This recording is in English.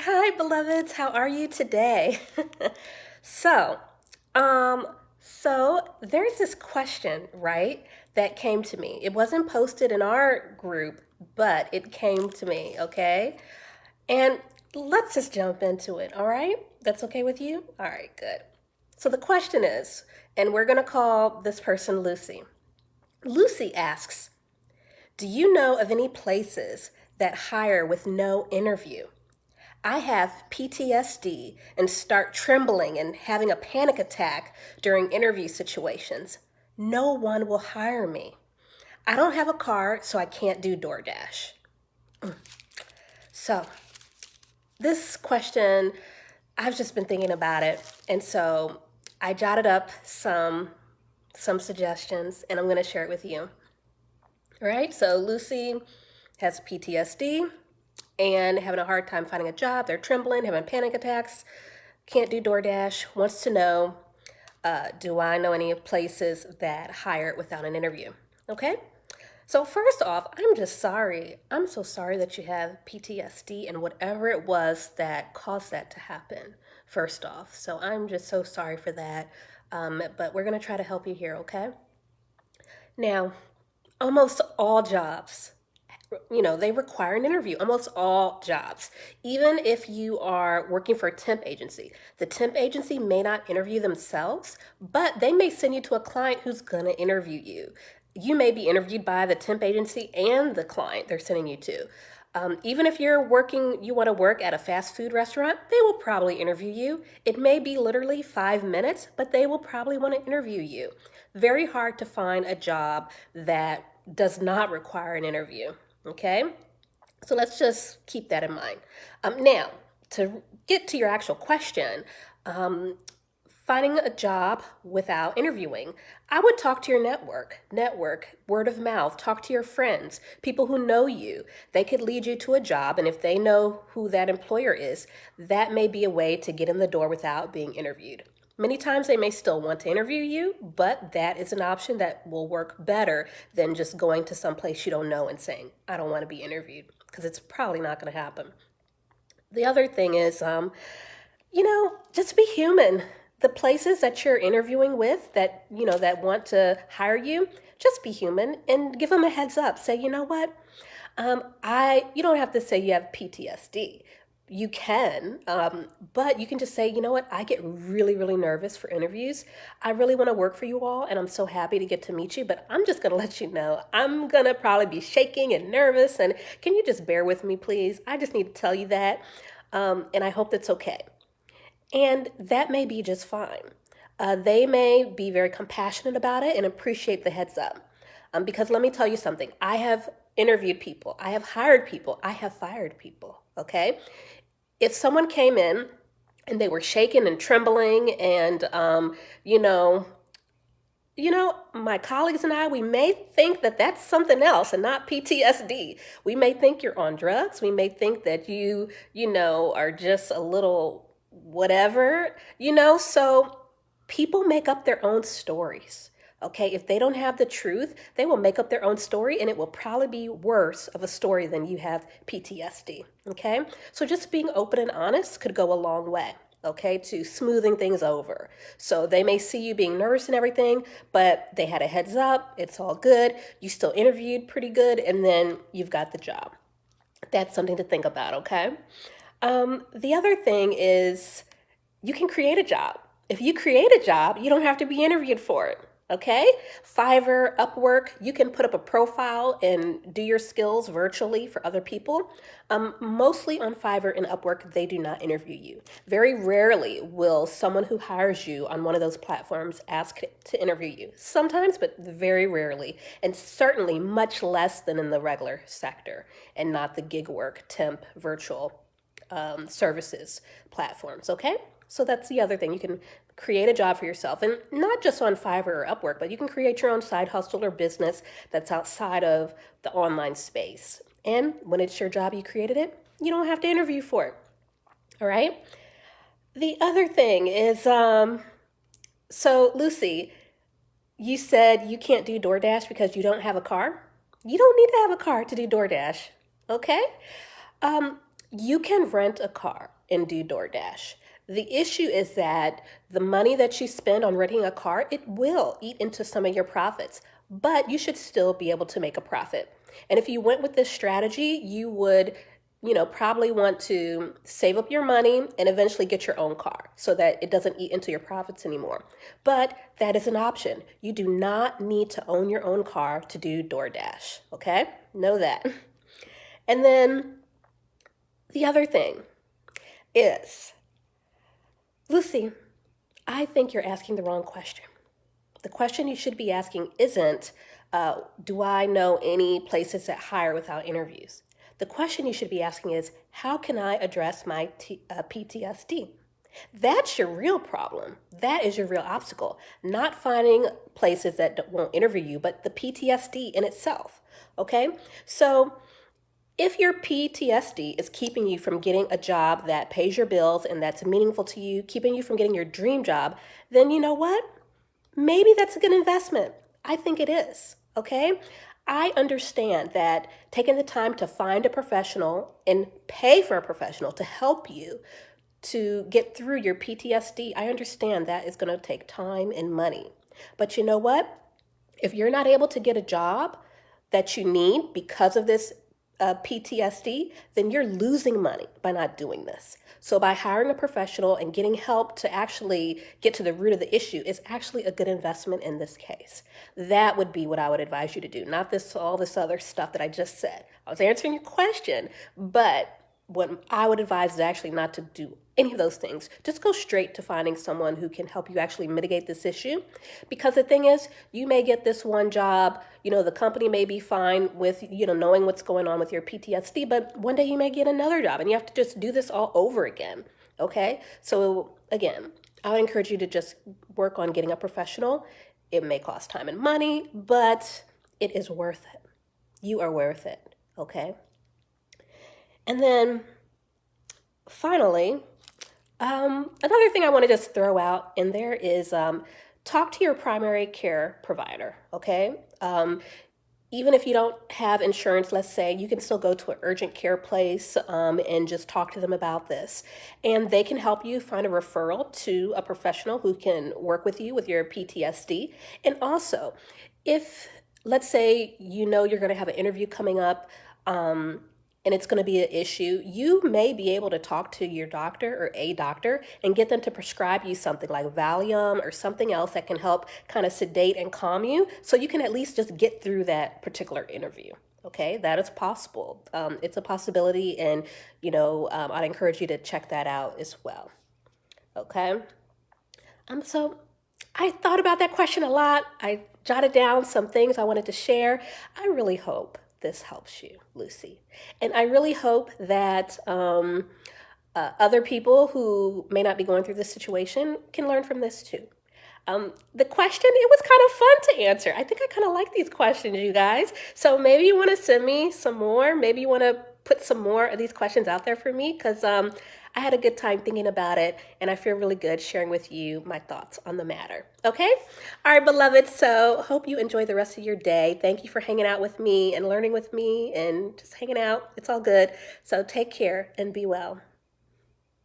Hi, beloveds. How are you today? so, um, so there's this question, right, that came to me. It wasn't posted in our group, but it came to me, okay? And let's just jump into it, all right? That's okay with you? All right, good. So the question is, and we're going to call this person Lucy. Lucy asks, do you know of any places that hire with no interview? I have PTSD and start trembling and having a panic attack during interview situations. No one will hire me. I don't have a car, so I can't do DoorDash. So, this question, I've just been thinking about it, and so I jotted up some suggestions, and I'm going to share it with you. All right, so Lucy has PTSD and having a hard time finding a job. They're trembling, having panic attacks, can't do DoorDash, wants to know, do I know any places that hire without an interview? Okay? So first off, I'm just sorry. I'm so sorry that you have PTSD and whatever it was that caused that to happen, first off. So I'm just so sorry for that. But we're going to try to help you here, okay? Now, almost all jobs, they require an interview, almost all jobs. Even if you are working for a temp agency, the temp agency may not interview themselves, but they may send you to a client who's going to interview you. You may be interviewed by the temp agency and the client they're sending you to. Even if you want to work at a fast food restaurant, they will probably interview you. It may be literally 5 minutes, but they will probably want to interview you. Very hard to find a job that does not require an interview. Okay? So let's just keep that in mind. Now, to get to your actual question, finding a job without interviewing, I would talk to your network, word of mouth, talk to your friends, people who know you. They could lead you to a job, and if they know who that employer is, that may be a way to get in the door without being interviewed. Many times they may still want to interview you, but that is an option that will work better than just going to some place you don't know and saying, I don't want to be interviewed, because it's probably not going to happen. The other thing is, just be human. The places that you're interviewing with that want to hire you, just be human and give them a heads up. Say, you know what? You don't have to say you have PTSD. You can, but you can just say, you know what, I get really, really nervous for interviews. I really want to work for you all, and I'm so happy to get to meet you, but I'm just going to let you know, I'm going to probably be shaking and nervous, and can you just bear with me, please? I just need to tell you that, and I hope that's okay. And that may be just fine. They may be very compassionate about it and appreciate the heads up. Because let me tell you something, I have interviewed people, I have hired people, I have fired people, okay? If someone came in and they were shaking and trembling and, my colleagues and I, we may think that that's something else and not PTSD. We may think you're on drugs. We may think that you are just a little whatever, so people make up their own stories. Okay, if they don't have the truth, they will make up their own story and it will probably be worse of a story than you have PTSD. Okay, so just being open and honest could go a long way, okay, to smoothing things over. So they may see you being nervous and everything, but they had a heads up, it's all good, you still interviewed pretty good, and then you've got the job. That's something to think about, okay? The other thing is you can create a job. If you create a job, you don't have to be interviewed for it. Okay? Fiverr, Upwork, you can put up a profile and do your skills virtually for other people. Mostly on Fiverr and Upwork, they do not interview you. Very rarely will someone who hires you on one of those platforms ask to interview you. Sometimes, but very rarely. And certainly much less than in the regular sector and not the gig work, temp, virtual services platforms, okay? So that's the other thing. You can create a job for yourself, and not just on Fiverr or Upwork, but you can create your own side hustle or business that's outside of the online space. And when it's your job, you created it, you don't have to interview for it, all right? The other thing is, so Lucy, you said you can't do DoorDash because you don't have a car. You don't need to have a car to do DoorDash, okay? You can rent a car. and do DoorDash. The issue is that the money that you spend on renting a car, it will eat into some of your profits, but you should still be able to make a profit. And if you went with this strategy, you would probably want to save up your money and eventually get your own car so that it doesn't eat into your profits anymore. But that is an option. You do not need to own your own car to do DoorDash, okay? Know that. And then the other thing is, Lucy, I think you're asking the wrong question. The question you should be asking isn't, do I know any places that hire without interviews? The question you should be asking is, how can I address my PTSD? That's your real problem. That is your real obstacle. Not finding places that won't interview you, but the PTSD in itself. Okay? So if your PTSD is keeping you from getting a job that pays your bills and that's meaningful to you, keeping you from getting your dream job, then you know what? Maybe that's a good investment. I think it is, okay? I understand that taking the time to find a professional and pay for a professional to help you to get through your PTSD, I understand that is going to take time and money. But you know what? If you're not able to get a job that you need because of this PTSD, then you're losing money by not doing this. So by hiring a professional and getting help to actually get to the root of the issue is actually a good investment in this case. That would be what I would advise you to do, not all this other stuff that I just said. I was answering your question, but what I would advise is actually not to do any of those things. Just go straight to finding someone who can help you actually mitigate this issue. Because the thing is, you may get this one job, the company may be fine with, knowing what's going on with your PTSD, but one day you may get another job and you have to just do this all over again. Okay? So again, I would encourage you to just work on getting a professional. It may cost time and money, but it is worth it. You are worth it. Okay? And then finally, another thing I want to just throw out in there is talk to your primary care provider, okay? Even if you don't have insurance, let's say, you can still go to an urgent care place and just talk to them about this. And they can help you find a referral to a professional who can work with you with your PTSD. And also, if, let's say, you're going to have an interview coming up, and it's going to be an issue, you may be able to talk to your doctor or a doctor and get them to prescribe you something like Valium or something else that can help kind of sedate and calm you so you can at least just get through that particular interview. Okay, that is possible. It's a possibility, and I'd encourage you to check that out as well. Okay, so I thought about that question a lot. I jotted down some things I wanted to share. I really hope this helps you, Lucy. And I really hope that other people who may not be going through this situation can learn from this too. The question, it was kind of fun to answer. I think I kind of like these questions, you guys. So maybe you want to send me some more. Maybe you want to put some more of these questions out there for me, because I had a good time thinking about it, and I feel really good sharing with you my thoughts on the matter. Okay? All right, beloved. So hope you enjoy the rest of your day. Thank you for hanging out with me and learning with me and just hanging out. It's all good. So take care and be well.